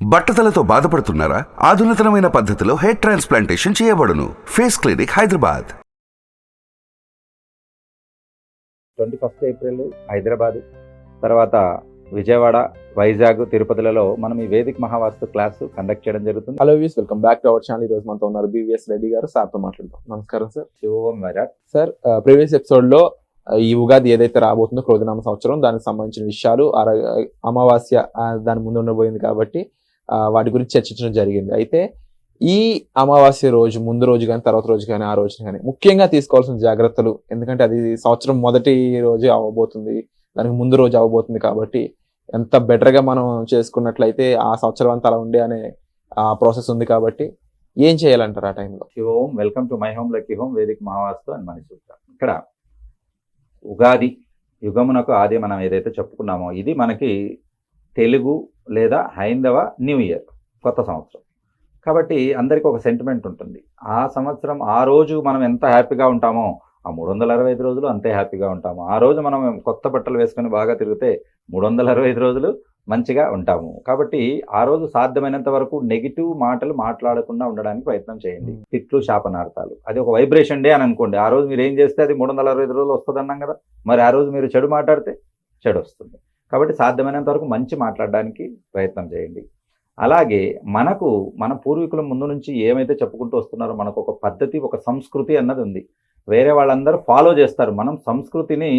బట్టతలతో బాధపడుతున్నారా? ఆధునితనమైన పద్ధతిలో hair transplantation చేయబడును. Face clinic, Hyderabad. 21 April Hyderabad, తర్వాత విజయవాడ, వైజాగ్, తిరుపతిలలో మనం ఈ వేదిక మహావాస్తు క్లాసు కండక్ట్ చేయడం జరుగుతుంది. Hello views, welcome back to our channel. ఈ రోజు మనతో ఉన్నారు బివిఎస్ రెడ్డి గారు. సార్తో మాట్లాడతాం. నమస్కారం సార్. శివోం వైరాట్. సార్, ప్రీవియస్ ఎపిసోడ్ లో ఈ ఉగాది ఏదైతే రాబోతుందో క్రోధనామ సంవత్సరం, దానికి సంబంధించిన విషయాలు, అమావాస్య దాని ముందు ఉండబోయింది కాబట్టి వాటి గురించి చర్చించడం జరిగింది. అయితే ఈ అమావాస్య రోజు, ముందు రోజు కానీ తర్వాత రోజు కానీ ఆ రోజు కానీ ముఖ్యంగా తీసుకోవాల్సిన జాగ్రత్తలు, ఎందుకంటే అది సంవత్సరం మొదటి రోజు అవ్వబోతుంది, దానికి ముందు రోజు అవ్వబోతుంది కాబట్టి ఎంత బెటర్గా మనం చేసుకున్నట్లయితే ఆ సంవత్సరం అంతా అలా ఉండే అనే ప్రాసెస్ ఉంది కాబట్టి ఏం చేయాలంటారు ఆ టైంలో? శివోం, welcome to my home lucky home వేదిక మహావాస్తు అని మన సూత్రం. ఇక్కడ ఉగాది యుగమునకు ఆది మనం ఏదైతే చెప్పుకున్నామో ఇది మనకి తెలుగు లేదా హైందవ న్యూ ఇయర్, కొత్త సంవత్సరం. కాబట్టి అందరికీ ఒక సెంటిమెంట్ ఉంటుంది. ఆ సంవత్సరం ఆ రోజు మనం ఎంత హ్యాపీగా ఉంటామో ఆ 365 రోజులు అంతే హ్యాపీగా ఉంటాము. ఆ రోజు మనం కొత్త బట్టలు వేసుకొని బాగా తిరిగితే 365 రోజులు మంచిగా ఉంటాము. కాబట్టి ఆ రోజు సాధ్యమైనంత వరకు నెగిటివ్ మాటలు మాట్లాడకుండా ఉండడానికి ప్రయత్నం చేయండి. తిట్లు, శాపనార్థాలు, అది ఒక వైబ్రేషన్ డే అని అనుకోండి. ఆ రోజు మీరు ఏం చేస్తే అది 365 రోజులు వస్తుంది అన్నాం కదా, మరి ఆ రోజు మీరు చెడు మాట్లాడితే చెడు వస్తుంది. కాబట్టి సాధ్యమైనంత వరకు మంచి మాట్లాడడానికి ప్రయత్నం చేయండి. అలాగే మన పూర్వీకుల ముందు నుంచి ఏమైతే చెప్పుకుంటూ వస్తున్నారో మనకు ఒక పద్ధతి, ఒక సంస్కృతి అన్నది ఉంది. వేరే వాళ్ళందరూ ఫాలో చేస్తారు, మనం సంస్కృతిని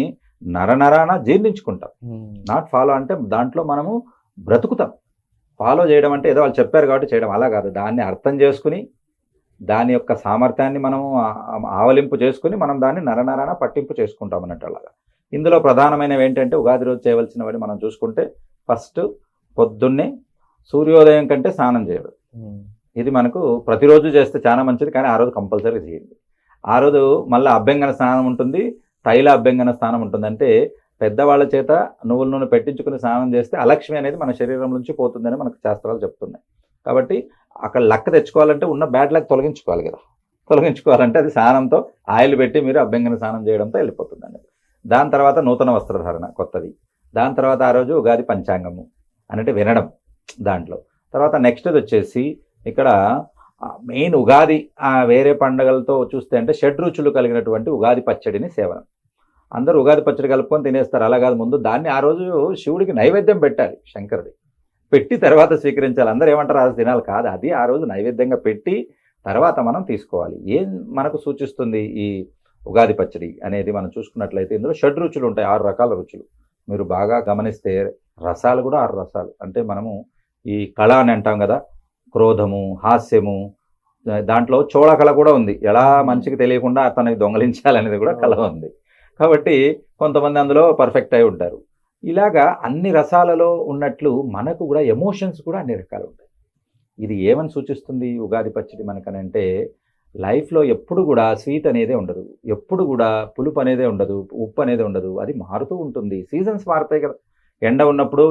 నరనరాన జీర్ణించుకుంటాం. నాట్ ఫాలో అంటే దాంట్లో మనము బ్రతుకుతాం. ఫాలో చేయడం అంటే ఏదో వాళ్ళు చెప్పారు కాబట్టి చేయడం, అలా కాదు. దాన్ని అర్థం చేసుకుని దాని యొక్క సామర్థ్యాన్ని మనము ఆవలింపు చేసుకుని మనం దాన్ని నరనరాన పట్టింపు చేసుకుంటాం అన్నట్టు. అలాగా ఇందులో ప్రధానమైనవి ఏంటంటే ఉగాది రోజు చేయవలసినవి మనం చూసుకుంటే, ఫస్ట్ పొద్దున్నే సూర్యోదయం కంటే స్నానం చేయడం. ఇది మనకు ప్రతిరోజు చేస్తే చాలా మంచిది, కానీ ఆ రోజు కంపల్సరీ చేయండి. ఆ రోజు మళ్ళీ అభ్యంగన స్నానం ఉంటుంది, తైల అభ్యంగన స్నానం ఉంటుంది. అంటే పెద్దవాళ్ళ చేత నువ్వుల నూనె పెట్టించుకుని స్నానం చేస్తే అలక్ష్మి అనేది మన శరీరం నుంచి పోతుందని మనకు శాస్త్రాలు చెప్తున్నాయి. కాబట్టి అక్కడ లక్క తెచ్చుకోవాలంటే ఉన్న బ్యాడ్ లక్ తొలగించుకోవాలి కదా. తొలగించుకోవాలంటే అది స్నానంతో ఆయిల్ పెట్టి మీరు అభ్యంగన స్నానం చేయడంతో వెళ్ళిపోతుంది అనేది. దాని తర్వాత నూతన వస్త్రధారణ, కొత్తది. దాని తర్వాత ఆ రోజు ఉగాది పంచాంగము అంటే వినడం దాంట్లో. తర్వాత నెక్స్ట్ వచ్చేసి ఇక్కడ మెయిన్ ఉగాది వేరే పండుగలతో చూస్తే అంటే షడ్రుచులు కలిగినటువంటి ఉగాది పచ్చడిని సేవనం. అందరూ ఉగాది పచ్చడి కలుపుకొని తినేస్తారు, అలా కాదు. ముందు దాన్ని ఆ రోజు శివుడికి నైవేద్యం పెట్టాలి, శంకరుడి పెట్టి తర్వాత స్వీకరించాలి. అందరూ ఏమంటారు, ఆ రోజు తినాలి కాదు, అది ఆ రోజు నైవేద్యంగా పెట్టి తర్వాత మనం తీసుకోవాలి. ఏం మనకు సూచిస్తుంది ఈ ఉగాది పచ్చడి అనేది మనం చూసుకున్నట్లయితే ఇందులో షడ్రుచులు ఉంటాయి, 6 రకాల రుచులు. మీరు బాగా గమనిస్తే రసాలు కూడా 6 రసాలు. అంటే మనము ఈ కళ అని అంటాం కదా, క్రోధము, హాస్యము, దాంట్లో చోళ కళ కూడా ఉంది. ఎలా మనిషికి తెలియకుండా అతనికి దొంగలించాలనేది కూడా కళ ఉంది. కాబట్టి కొంతమంది అందులో పర్ఫెక్ట్ అయి ఉంటారు. ఇలాగా అన్ని రసాలలో ఉన్నట్లు మనకు కూడా ఎమోషన్స్ కూడా అన్ని రకాలు ఉంటాయి. ఇది ఏమని సూచిస్తుంది ఉగాది పచ్చడి మనకనంటే, లైఫ్లో ఎప్పుడు కూడా స్వీట్ అనేదే ఉండదు, ఎప్పుడు కూడా పులుపు అనేదే ఉండదు, ఉప్పు అనేది ఉండదు. అది మారుతూ ఉంటుంది. సీజన్స్ మారుతాయి కదా. ఎండ ఉన్నప్పుడు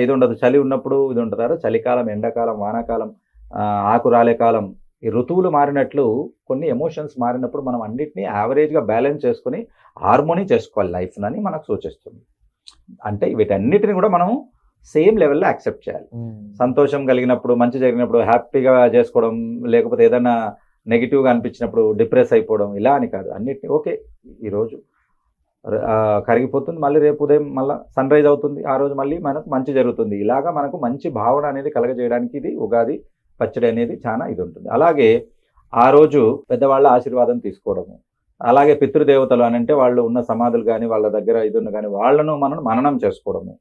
ఇది ఉండదు, చలి ఉన్నప్పుడు ఇది ఉంటుంది. చలికాలం, ఎండాకాలం, వానాకాలం, ఆకు రాలే కాలం, ఈ ఋతువులు మారినట్లు కొన్ని ఎమోషన్స్ మారినప్పుడు మనం అన్నిటినీ యావరేజ్గా బ్యాలెన్స్ చేసుకుని హార్మోనీ చేసుకోవాలి లైఫ్ అని మనకు సూచిస్తుంది. అంటే వీటన్నిటిని కూడా మనం సేమ్ లెవెల్లో యాక్సెప్ట్ చేయాలి. సంతోషం కలిగినప్పుడు, మంచి జరిగినప్పుడు హ్యాపీగా చేసుకోవడం, లేకపోతే ఏదైనా నెగిటివ్గా అనిపించినప్పుడు డిప్రెస్ అయిపోవడం, ఇలా అని కాదు. అన్నిటినీ ఓకే, ఈరోజు కరిగిపోతుంది, మళ్ళీ రేపు ఉదయం మళ్ళీ సన్ రైజ్ అవుతుంది, ఆ రోజు మళ్ళీ మనకు మంచి జరుగుతుంది. ఇలాగా మనకు మంచి భావన అనేది కలగజేయడానికి ఇది ఉగాది పచ్చడి అనేది చాలా ఇది ఉంటుంది. అలాగే ఆ రోజు పెద్దవాళ్ళ ఆశీర్వాదం తీసుకోవడము, అలాగే పితృదేవతలు అని అంటే వాళ్ళు ఉన్న సమాధులు కానీ వాళ్ళ దగ్గర ఇది ఉన్న కానీ వాళ్ళను మనం మననం చేసుకోవడము.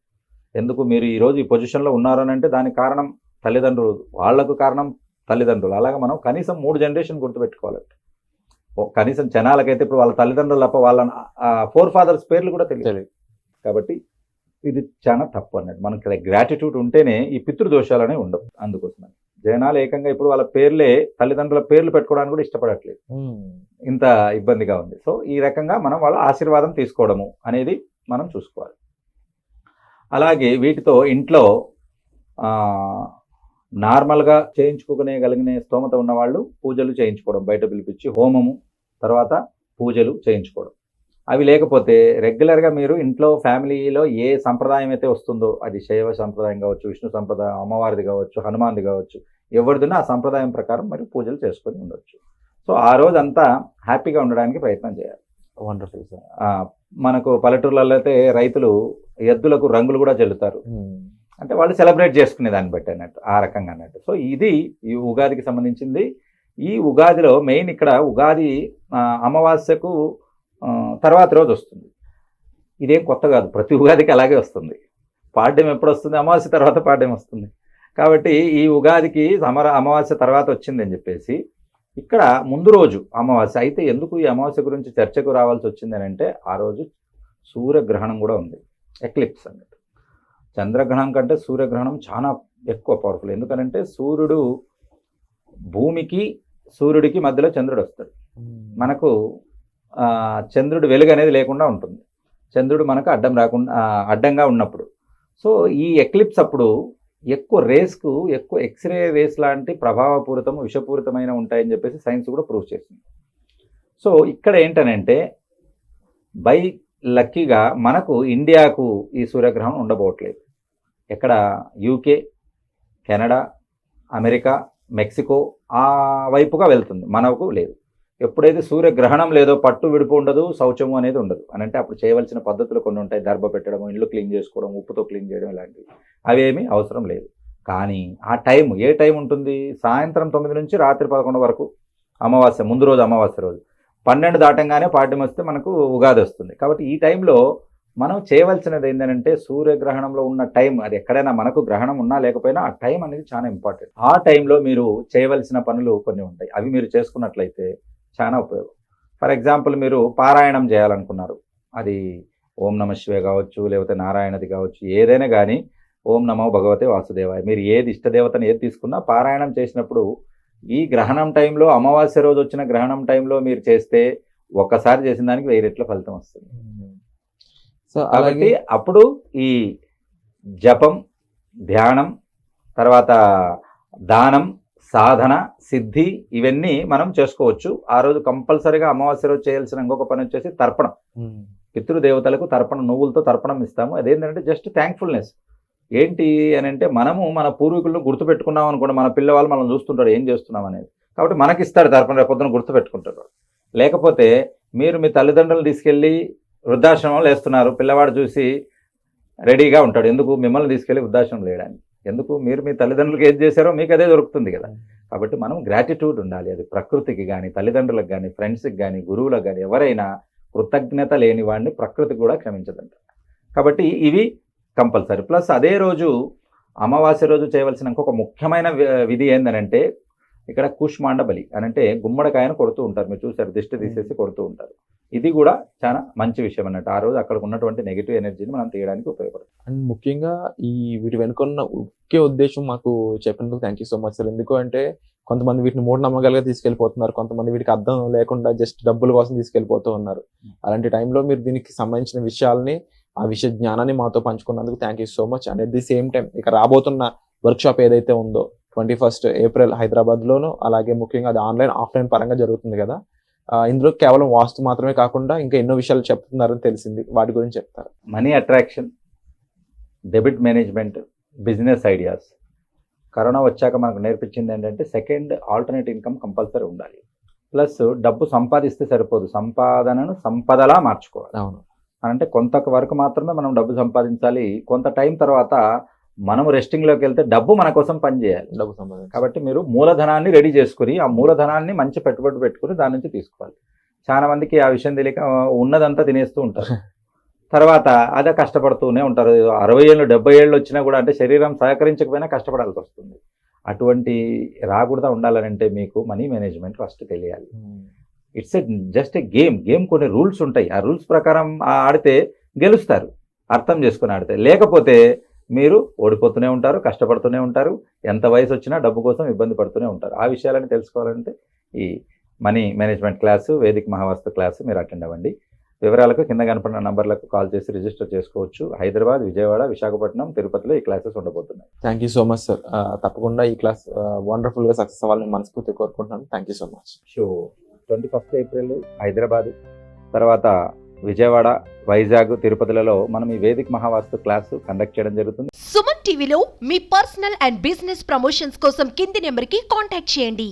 ఎందుకు మీరు ఈరోజు ఈ పొజిషన్లో ఉన్నారని అంటే దానికి కారణం తల్లిదండ్రులు, వాళ్లకు కారణం తల్లిదండ్రులు. అలాగే మనం కనీసం 3 జనరేషన్ గుర్తుపెట్టుకోవాలంటే, కనీసం జనాలకైతే ఇప్పుడు వాళ్ళ తల్లిదండ్రులు తప్ప వాళ్ళ 4 ఫాదర్స్ పేర్లు కూడా తెలియదు. కాబట్టి ఇది చాలా తప్పు అన్నట్టు. మనకి గ్రాటిట్యూడ్ ఉంటేనే ఈ పితృదోషాలు అనేవి ఉండవు. అందుకోసం జనాలు ఏకంగా ఇప్పుడు వాళ్ళ పేర్లే తల్లిదండ్రుల పేర్లు పెట్టుకోవడానికి కూడా ఇష్టపడట్లేదు, ఇంత ఇబ్బందిగా ఉంది. సో ఈ రకంగా మనం వాళ్ళ ఆశీర్వాదం తీసుకోవడము అనేది మనం చూసుకోవాలి. అలాగే వీటితో ఇంట్లో నార్మల్గా చేయించుకోగలిగిన స్తోమత ఉన్నవాళ్ళు పూజలు చేయించుకోవడం, బయట పిలిపించి హోమము తర్వాత పూజలు చేయించుకోవడం. అవి లేకపోతే రెగ్యులర్గా మీరు ఇంట్లో ఫ్యామిలీలో ఏ సంప్రదాయం అయితే వస్తుందో, అది శైవ సంప్రదాయం కావచ్చు, విష్ణు సంప్రదాయం, అమ్మవారిది కావచ్చు, హనుమాన్ది కావచ్చు, ఎవరిదినా ఆ సంప్రదాయం ప్రకారం మీరు పూజలు చేసుకొని ఉండొచ్చు. సో ఆ రోజంతా హ్యాపీగా ఉండడానికి ప్రయత్నం చేయాలి. Wonderful sir. మనకు పల్లెటూర్లలో అయితే రైతులు ఎద్దులకు రంగులు కూడా చల్లుతారు, అంటే వాళ్ళు సెలబ్రేట్ చేసుకునే దాన్ని బట్టి అన్నట్టు, ఆ రకంగా అన్నట్టు. సో ఇది ఈ ఉగాదికి సంబంధించింది. ఈ ఉగాదిలో మెయిన్ ఇక్కడ ఉగాది అమావాస్యకు తర్వాత రోజు వస్తుంది. ఇదేం కొత్త కాదు, ప్రతి ఉగాదికి అలాగే వస్తుంది. పాడ్యం ఎప్పుడు వస్తుంది? అమావాస్య తర్వాత పాడ్యం వస్తుంది. కాబట్టి ఈ ఉగాదికి అమావాస్య తర్వాత వచ్చిందని చెప్పేసి ఇక్కడ ముందు రోజు అమావాస్య. అయితే ఎందుకు ఈ అమావాస్య గురించి చర్చకు రావాల్సి వచ్చింది అని అంటే, ఆ రోజు సూర్యగ్రహణం కూడా ఉంది, ఎక్లిప్స్ అన్నట్టు. చంద్రగ్రహణం కంటే సూర్యగ్రహణం చాలా ఎక్కువ పవర్ఫుల్. ఎందుకనంటే సూర్యుడు భూమికి సూర్యుడికి మధ్యలో చంద్రుడు వస్తాడు. మనకు చంద్రుడు వెలుగు అనేది లేకుండా ఉంటుంది, చంద్రుడు మనకు అడ్డంగా ఉన్నప్పుడు. సో ఈ ఎక్లిప్స్ అప్పుడు ఎక్కువ రేస్కు ఎక్కువ ఎక్స్రే రేస్ లాంటి ప్రభావపూరితము విషపూరితమైన ఉంటాయని చెప్పేసి సైన్స్ కూడా ప్రూవ్ చేసింది. సో ఇక్కడ ఏంటనంటే బై లక్కీగా మనకు ఇండియాకు ఈ సూర్యగ్రహణం ఉండబోట్లేదు. ఎక్కడ యూకే, కెనడా, అమెరికా, మెక్సికో ఆ వైపుగా వెళ్తుంది, మనకు లేదు. ఎప్పుడైతే సూర్యగ్రహణం లేదో పట్టు విడుపు ఉండదు, శౌచము అనేది ఉండదు అని అంటే అప్పుడు చేయవలసిన పద్ధతులు కొన్ని ఉంటాయి. దర్భ పెట్టడం, ఇండ్లు క్లీన్ చేసుకోవడం, ఉప్పుతో క్లీన్ చేయడం, ఇలాంటివి అవేమీ అవసరం లేదు. కానీ ఆ టైం ఏ టైం ఉంటుంది? సాయంత్రం 9 నుంచి రాత్రి 11 వరకు అమావాస్య ముందు రోజు, అమావాస్య రోజు 12 దాటంగానే పాడ్యం వస్తే మనకు ఉగాది వస్తుంది. కాబట్టి ఈ టైంలో మనం చేయవలసినది ఏంటంటే సూర్యగ్రహణంలో ఉన్న టైం, అది ఎక్కడైనా మనకు గ్రహణం ఉన్నా లేకపోయినా ఆ టైం అనేది చాలా ఇంపార్టెంట్. ఆ టైంలో మీరు చేయవలసిన పనులు కొన్ని ఉంటాయి, అవి మీరు చేసుకున్నట్లయితే చాలా ఉపయోగం. ఫర్ ఎగ్జాంపుల్ మీరు పారాయణం చేయాలనుకున్నారు, అది ఓం నమ శివాయ కావచ్చు, లేకపోతే నారాయణది కావచ్చు, ఏదైనా కానీ ఓం నమో భగవతే వాసుదేవాయ, మీరు ఏది ఇష్టదేవతను ఏది తీసుకున్నా పారాయణం చేసినప్పుడు ఈ గ్రహణం టైంలో, అమావాస్య రోజు వచ్చిన గ్రహణం టైంలో మీరు చేస్తే ఒక్కసారి చేసిన దానికి 1000 రెట్ల ఫలితం వస్తుంది. సో కాబట్టి అప్పుడు ఈ జపం, ధ్యానం, తర్వాత దానం, సాధన, సిద్ధి ఇవన్నీ మనం చేసుకోవచ్చు. ఆ రోజు కంపల్సరీగా అమావాస్య రోజు చేయాల్సిన ఇంకొక పని వచ్చేసి తర్పణం. పితృదేవతలకు తర్పణం, నువ్వులతో తర్పణం ఇస్తాము. అదేంటంటే జస్ట్ థ్యాంక్ఫుల్నెస్. ఏంటి అని అంటే మనము మన పూర్వీకులను గుర్తుపెట్టుకున్నాం అనుకోండి, మన పిల్లవాళ్ళు మనం చూస్తుంటారు ఏం చేస్తున్నాం అనేది, కాబట్టి మనకి ఇస్తాడు తర్పణ, రేపొద్దున గుర్తుపెట్టుకుంటారు. లేకపోతే మీరు మీ తల్లిదండ్రులు తీసుకెళ్ళి వృద్ధాశ్రమంలో వేస్తున్నారు, పిల్లవాడు చూసి రెడీగా ఉంటాడు, ఎందుకు మిమ్మల్ని తీసుకెళ్ళి వృద్ధాశ్రమం లేయడానికి, ఎందుకు మీరు మీ తల్లిదండ్రులకు ఏది చేశారో మీకు అదే దొరుకుతుంది కదా. కాబట్టి మనం గ్రాటిట్యూడ్ ఉండాలి, అది ప్రకృతికి కానీ, తల్లిదండ్రులకు కానీ, ఫ్రెండ్స్కి కానీ, గురువులకు కానీ, ఎవరైనా కృతజ్ఞత లేని వాడిని ప్రకృతి కూడా క్షమించదంట. కాబట్టి ఇవి కంపల్సరీ. ప్లస్ అదే రోజు అమావాస్య రోజు చేయవలసిన ఇంకొక ముఖ్యమైన విధి ఏంటనంటే, ఇక్కడ కూష్మాండ బలి అని అంటే గుమ్మడికాయను కొడుతూ ఉంటారు, మీరు చూసారు, దిష్టి తీసేసి కొడుతూ ఉంటారు. ఇది కూడా చాలా మంచి విషయం అన్నట్టు. ఆ రోజు అక్కడ ఉన్నటువంటి నెగిటివ్ ఎనర్జీని మనం తీయడానికి ఉపయోగపడుతుంది. అండ్ ముఖ్యంగా ఈ వీటి వెనుకున్న ముఖ్య ఉద్దేశం మాకు చెప్పినందుకు thank you so much sir. ఎందుకు అంటే కొంతమంది వీటిని మూఢనమ్మకాలుగా తీసుకెళ్ళిపోతున్నారు, కొంతమంది వీటికి అర్థం లేకుండా జస్ట్ డబ్బుల కోసం తీసుకెళ్ళిపోతూ ఉన్నారు. అలాంటి టైంలో మీరు దీనికి సంబంధించిన విషయాల్ని, ఆ విషయ జ్ఞానాన్ని మాతో పంచుకున్నందుకు thank you so much. And at the same time ఇక రాబోతున్న వర్క్షాప్ ఏదైతే ఉందో 21 ఏప్రిల్ హైదరాబాద్లోను, అలాగే ముఖ్యంగా అది ఆన్లైన్ ఆఫ్లైన్ పరంగా జరుగుతుంది కదా, ఇందులో కేవలం వాస్తు మాత్రమే కాకుండా ఇంకా ఎన్నో విషయాలు చెప్తున్నారని తెలిసింది, వాటి గురించి చెప్తారు. Money attraction, debit management, business ideas. Corona వచ్చాక మనకు నేర్పించింది ఏంటంటే సెకండ్ ఆల్టర్నేట్ ఇన్కమ్ కంపల్సరీ ఉండాలి. ప్లస్ డబ్బు సంపాదిస్తే సరిపోదు, సంపాదనను సంపదలా మార్చుకోవాలి. అవును, అంటే కొంత వరకు మాత్రమే మనం డబ్బు సంపాదించాలి, కొంత టైం తర్వాత మనము రెస్టింగ్లోకి వెళ్తే డబ్బు మన కోసం పనిచేయాలి. డబ్బు సంపాదించాలి. కాబట్టి మీరు మూలధనాన్ని రెడీ చేసుకుని ఆ మూలధనాన్ని మంచి పెట్టుబడి పెట్టుకుని దాని నుంచి తీసుకోవాలి. చాలా మందికి ఆ విషయం తెలియక ఉన్నదంతా తినేస్తూ ఉంటారు, తర్వాత అదే కష్టపడుతూనే ఉంటారు. 60 ఏళ్ళు 70 ఏళ్ళు వచ్చినా కూడా, అంటే శరీరం సహకరించకపోయినా కష్టపడాల్సి వస్తుంది. అటువంటి రాకూడదా ఉండాలంటే మీకు మనీ మేనేజ్మెంట్ ఫస్ట్ తెలియాలి. ఇట్స్ జస్ట్ ఏ గేమ్ కొన్ని రూల్స్ ఉంటాయి, ఆ రూల్స్ ప్రకారం ఆడితే గెలుస్తారు, అర్థం చేసుకుని ఆడితే. లేకపోతే మీరు ఓడిపోతూనే ఉంటారు, కష్టపడుతూనే ఉంటారు, ఎంత వయసు వచ్చినా డబ్బు కోసం ఇబ్బంది పడుతూనే ఉంటారు. ఆ విషయాలని తెలుసుకోవాలంటే ఈ మనీ మేనేజ్మెంట్ క్లాసు, వేదిక మహావాస్తు క్లాసు మీరు అటెండ్ అవ్వండి. వివరాలకు కింద కనపడిన నంబర్లకు కాల్ చేసి రిజిస్టర్ చేసుకోవచ్చు. హైదరాబాద్, విజయవాడ, విశాఖపట్నం, తిరుపతిలో ఈ క్లాసెస్ ఉండబోతున్నాయి. Thank you so much sir. తప్పకుండా ఈ క్లాస్ వండర్ఫుల్గా సక్సెస్ అవ్వాలని మనస్ఫూర్తిగా కోరుకుంటున్నాను. Thank you so much. So 21 April Hyderabad, తర్వాత విజయవాడ, వైజాగ్, తిరుపతిలలో మనం ఈ వేదిక్ మహావాస్తు క్లాసు కండక్ట్ చేయడం జరుగుతుంది. సుమన్ టీవీలో మీ పర్సనల్ అండ్ బిజినెస్ ప్రమోషన్స్ కోసం కింది నెంబర్కి కాంటాక్ట్ చేయండి.